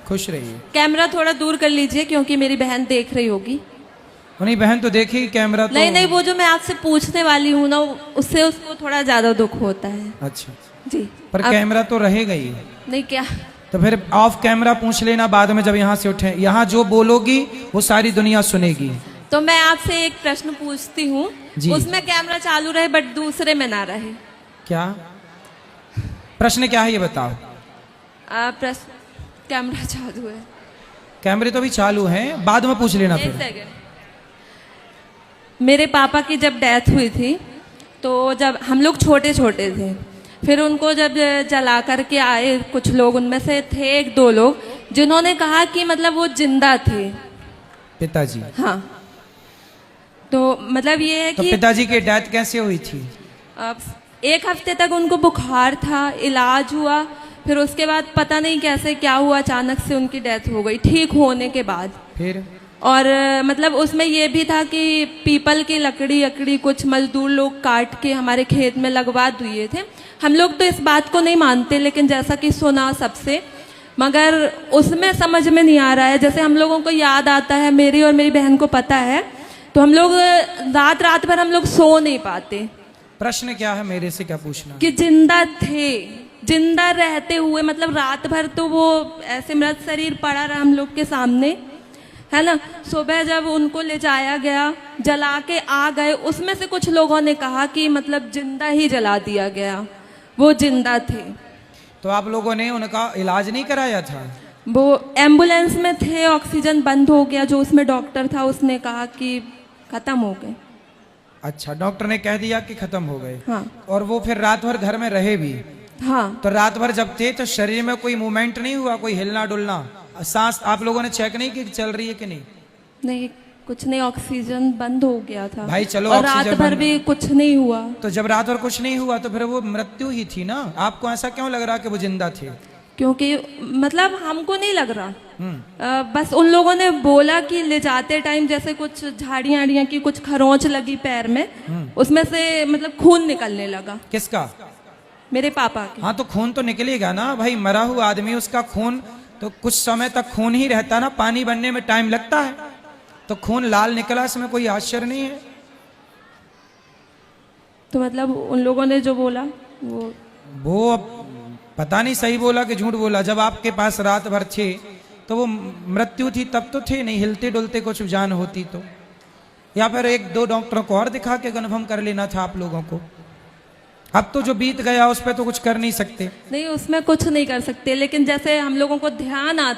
खुश रहिए। कैमरा थोड़ा दूर कर लीजिए क्योंकि मेरी बहन देख रही होगी। नहीं बहन तो देखी कैमरा तो। नहीं, वो जो मैं आपसे पूछने वाली हूँ ना, उससे उसको थोड़ा ज्यादा दुख होता है। अच्छा जी। पर कैमरा तो रहेगा ही। नहीं क्या? तो फिर ऑफ कैमरा पूछ लेना बाद में, जब यहाँ से उठे। यहाँ जो बोलोगी वो सारी दुनिया सुनेगी। तो मैं आपसे एक प्रश्न पूछती हूँ, उसमें कैमरा चालू रहे बट दूसरे में ना रहे। क्या प्रश्न क्या है ये बताओ। प्रश्न कैमरा चालू है। कैमरे तो भी चालू हैं, बाद में पूछ लेना फिर। सेकंड। मेरे पापा की जब डेथ हुई थी तो जब हम लोग छोटे छोटे थे, फिर उनको जब जला करके आए कुछ लोग, उनमें से थे एक दो लोग जिन्होंने कहा कि मतलब वो जिंदा थे, पिताजी। हाँ। तो मतलब ये है तो कि पिताजी की डेथ कैसे हुई थी? एक हफ्ते तक उनको बुखार था, इलाज हुआ, फिर उसके बाद पता नहीं कैसे क्या हुआ, अचानक से उनकी डेथ हो गई ठीक होने के बाद। फिर और मतलब उसमें ये भी था कि पीपल की लकड़ी कुछ मजदूर लोग काट के हमारे खेत में लगवा दिए थे। हम लोग तो इस बात को नहीं मानते, लेकिन जैसा कि सुना सबसे, मगर उसमें समझ में नहीं आ रहा है। जैसे हम लोगों को याद आता है, मेरी और मेरी बहन को पता है, तो हम लोग रात भर हम लोग सो नहीं पाते। प्रश्न क्या है मेरे से, क्या पूछना? कि जिंदा थे, जिंदा रहते हुए, मतलब रात भर तो वो ऐसे मृत शरीर पड़ा रहा हम लोग के सामने, है ना। सुबह जब उनको ले जाया गया, जला के आ गए, उसमें से कुछ लोगों ने कहा कि मतलब जिंदा ही जला दिया गया, वो जिंदा थे। तो आप लोगों ने उनका इलाज नहीं कराया था? वो एम्बुलेंस में थे, ऑक्सीजन बंद हो गया, जो उसमें डॉक्टर था उसने कहा कि खत्म हो गए। अच्छा, डॉक्टर ने कह दिया कि खत्म हो गए। हाँ। और वो फिर रात भर घर में रहे भी? हाँ। तो रात भर जब थे तो शरीर में कोई मूवमेंट नहीं हुआ, कोई हिलना डुलना, सांस आप लोगों ने चेक नहीं की चल रही है कि नहीं? नहीं, कुछ नहीं, ऑक्सीजन बंद हो गया था भाई चलो, और रात भर भी कुछ नहीं हुआ। तो जब रात भर कुछ नहीं हुआ तो फिर वो मृत्यु ही थी ना। आपको ऐसा क्यों लग रहा कि वो जिंदा थे? क्योंकि मतलब हमको नहीं लग रहा, बस उन लोगों ने बोला कि ले जाते टाइम जैसे कुछ झाड़ियाँ की कुछ खरोंच लगी पैर में, उसमें से मतलब खून निकलने लगा। किसका? मेरे पापा के। हाँ तो खून तो निकलेगा ना भाई, मरा हुआ आदमी, उसका खून तो कुछ समय तक खून ही रहता ना, पानी बनने में टाइम लगता है, तो खून लाल निकला, इसमें कोई आश्चर्य नहीं है। तो मतलब उन लोगों ने जो बोला वो पता नहीं सही बोला कि झूठ बोला। जब आपके पास रात भर थे तो वो मृत्यु थी तब तो थे नहीं, हिलते डुलते कुछ जान होती तो, या फिर एक दो डॉक्टरों को और दिखा के कन्फर्म कर लेना था आप लोगों को। अब तो जो बीत गया उस पर तो कुछ कर नहीं सकते। नहीं, उसमें कुछ नहीं कर सकते, लेकिन जैसे हम लोगों को ध्यान आता